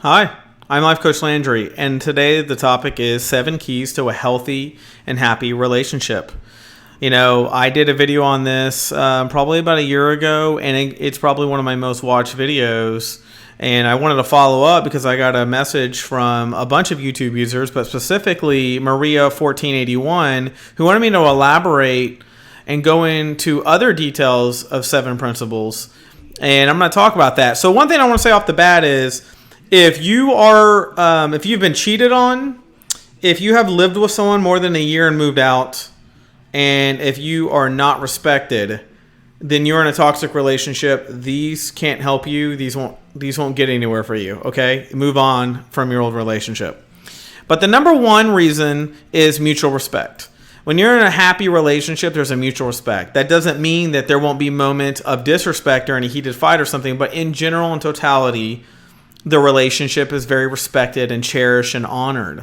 Hi, I'm Life Coach Landry, and today the topic is 7 keys to a healthy and happy relationship. You know, I did a video on this probably about a year ago, and it's probably one of my most watched videos. And I wanted to follow up because I got a message from a bunch of YouTube users, but specifically Maria1481, who wanted me to elaborate and go into other details of 7 principles. And I'm going to talk about that. So one thing I want to say off the bat is, if you've been cheated on, if you have lived with someone more than a year and moved out, and if you are not respected, then you're in a toxic relationship. These can't help you. These won't get anywhere for you. Okay, move on from your old relationship. But the number one reason is mutual respect. When you're in a happy relationship, there's a mutual respect. That doesn't mean that there won't be moments of disrespect or any heated fight or something, but in general and totality, the relationship is very respected and cherished and honored.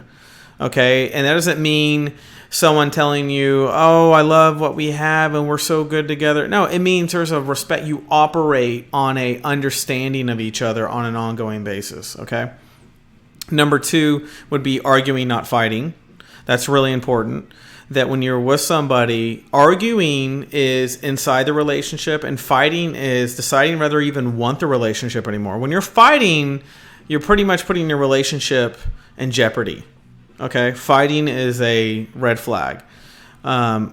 Okay? And that doesn't mean someone telling you, oh, I love what we have and we're so good together. No, it means there's a respect. You operate on a understanding of each other on an ongoing basis. Okay? Number 2 would be arguing, not fighting. That's really important. That when you're with somebody, arguing is inside the relationship and fighting is deciding whether you even want the relationship anymore. When you're fighting, you're pretty much putting your relationship in jeopardy. Okay? Fighting is a red flag. I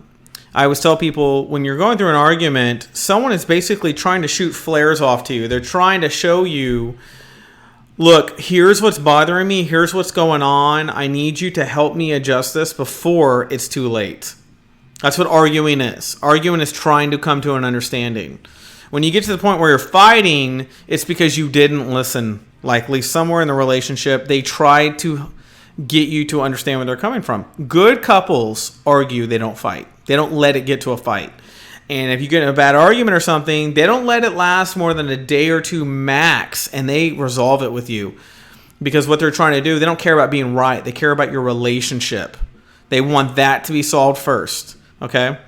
always tell people, when you're going through an argument, someone is basically trying to shoot flares off to you. They're trying to show you, look, here's what's bothering me. Here's what's going on. I need you to help me adjust this before it's too late. That's what arguing is. Arguing is trying to come to an understanding. When you get to the point where you're fighting, it's because you didn't listen. Likely somewhere in the relationship, they tried to get you to understand where they're coming from. Good couples argue, they don't fight. They don't let it get to a fight. And if you get in a bad argument or something, they don't let it last more than a day or two max, and they resolve it with you. Because what they're trying to do, they don't care about being right. They care about your relationship. They want that to be solved first. Okay?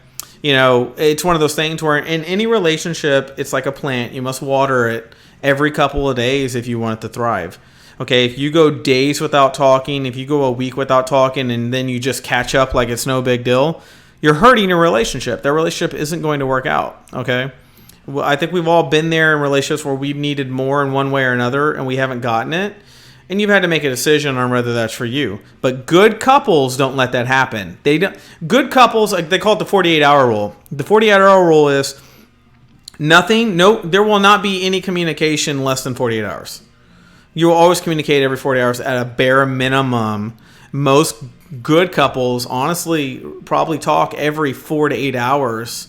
You know, it's one of those things where in any relationship, it's like a plant. You must water it every couple of days if you want it to thrive. Okay? If you go days without talking, if you go a week without talking, and then you just catch up like it's no big deal, you're hurting your relationship. That relationship isn't going to work out, okay? Well, I think we've all been there in relationships where we've needed more in one way or another and we haven't gotten it. And you've had to make a decision on whether that's for you. But good couples don't let that happen. Good couples, they call it the 48-hour rule. The 48-hour rule is there will not be any communication less than 48 hours. You will always communicate every 40 hours at a bare minimum. Most good couples honestly probably talk every 4 to 8 hours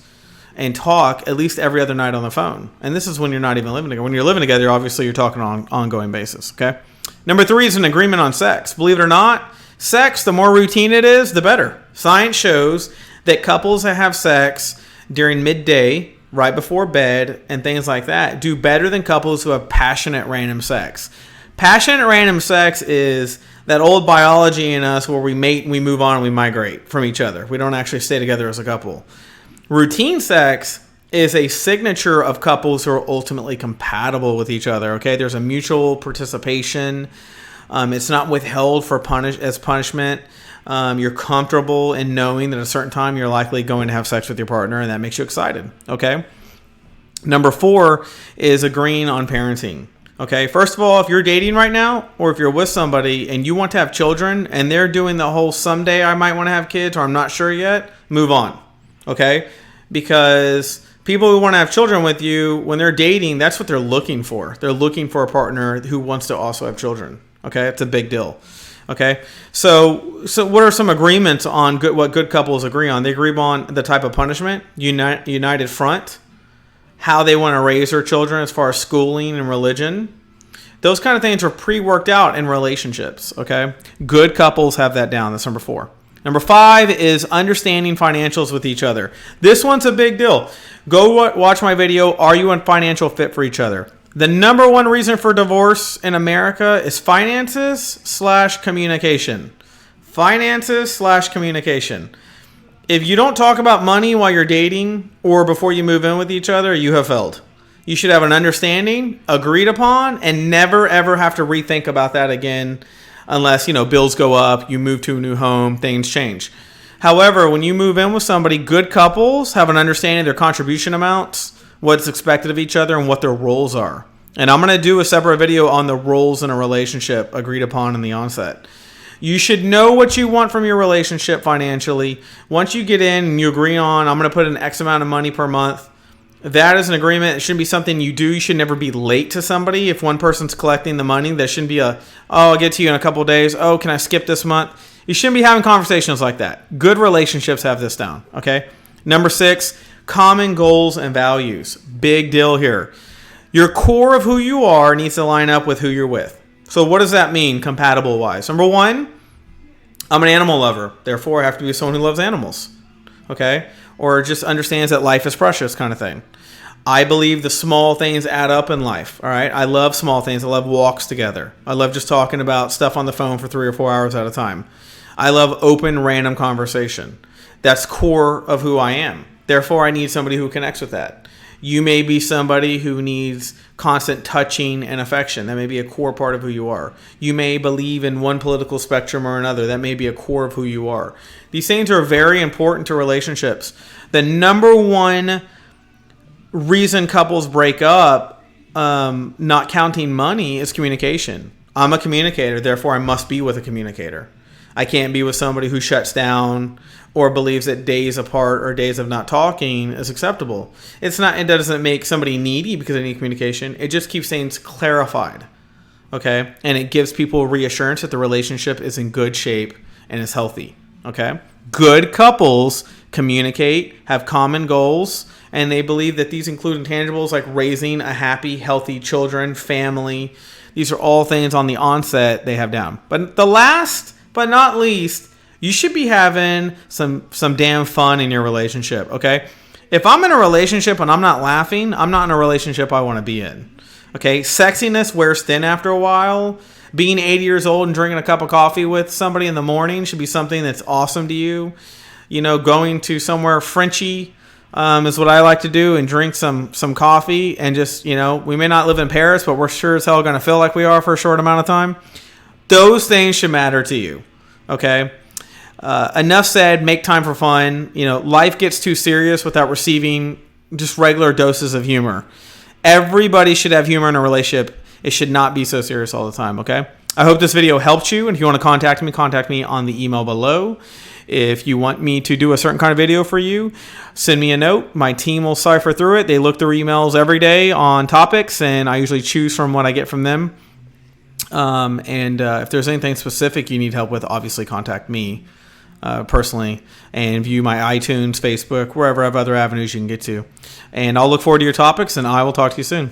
and talk at least every other night on the phone. And this is when you're not even living together. When you're living together, obviously you're talking on an ongoing basis. Okay. Number 3 is an agreement on sex. Believe it or not, sex, the more routine it is, the better. Science shows that couples that have sex during midday, right before bed, and things like that do better than couples who have passionate random sex. Passionate random sex is that old biology in us where we mate and we move on and we migrate from each other. We don't actually stay together as a couple. Routine sex is a signature of couples who are ultimately compatible with each other. Okay, there's a mutual participation. It's not withheld as punishment. You're comfortable in knowing that at a certain time you're likely going to have sex with your partner, and that makes you excited. Okay. Number 4 is agreeing on parenting. Okay, first of all, if you're dating right now or if you're with somebody and you want to have children and they're doing the whole someday I might want to have kids or I'm not sure yet, move on. Okay, because people who want to have children with you, when they're dating, that's what they're looking for. They're looking for a partner who wants to also have children. Okay, it's a big deal. Okay, so what are some agreements on what good couples agree on? They agree on the type of punishment, united front, how they want to raise their children as far as schooling and religion. Those kind of things are pre-worked out in relationships, okay? Good couples have that down. That's number 4. Number 5 is understanding financials with each other. This one's a big deal. Go watch my video, Are You in Financial Fit for Each Other? The number one reason for divorce in America is finances/communication. Finances/communication. If you don't talk about money while you're dating or before you move in with each other, you have failed. You should have an understanding, agreed upon, and never ever have to rethink about that again unless, bills go up, you move to a new home, things change. However, when you move in with somebody, good couples have an understanding of their contribution amounts, what's expected of each other, and what their roles are. And I'm going to do a separate video on the roles in a relationship agreed upon in the onset. You should know what you want from your relationship financially. Once you get in and you agree on, I'm going to put in X amount of money per month, that is an agreement. It shouldn't be something you do. You should never be late to somebody. If one person's collecting the money, there shouldn't be I'll get to you in a couple of days. Oh, can I skip this month? You shouldn't be having conversations like that. Good relationships have this down, okay? Number 6, common goals and values. Big deal here. Your core of who you are needs to line up with who you're with. So what does that mean compatible-wise? Number 1, I'm an animal lover. Therefore, I have to be someone who loves animals, okay? Or just understands that life is precious kind of thing. I believe the small things add up in life, all right? I love small things. I love walks together. I love just talking about stuff on the phone for 3 or 4 hours at a time. I love open, random conversation. That's core of who I am. Therefore, I need somebody who connects with that. You may be somebody who needs constant touching and affection. That may be a core part of who you are. You may believe in one political spectrum or another. That may be a core of who you are. These things are very important to relationships. The number one reason couples break up, not counting money, is communication. I'm a communicator, therefore I must be with a communicator. I can't be with somebody who shuts down or believes that days apart or days of not talking is acceptable. It doesn't make somebody needy because they need communication. It just keeps things clarified, okay? And it gives people reassurance that the relationship is in good shape and is healthy, okay? Good couples communicate, have common goals, and they believe that these include intangibles like raising a happy, healthy children, family. These are all things on the onset they have down. But the last but not least, you should be having some damn fun in your relationship, okay? If I'm in a relationship and I'm not laughing, I'm not in a relationship I want to be in, okay? Sexiness wears thin after a while. Being 80 years old and drinking a cup of coffee with somebody in the morning should be something that's awesome to you. Going to somewhere Frenchy is what I like to do, and drink some coffee and just, we may not live in Paris, but we're sure as hell going to feel like we are for a short amount of time. Those things should matter to you, okay? Enough said. Make time for fun. Life gets too serious without receiving just regular doses of humor. Everybody should have humor in a relationship. It should not be so serious all the time, okay? I hope this video helped you. And if you want to contact me on the email below. If you want me to do a certain kind of video for you, send me a note. My team will cipher through it. They look through emails every day on topics, and I usually choose from what I get from them. If there's anything specific you need help with, obviously contact me personally, and view my iTunes, Facebook, wherever I have other avenues you can get to. And I'll look forward to your topics, and I will talk to you soon.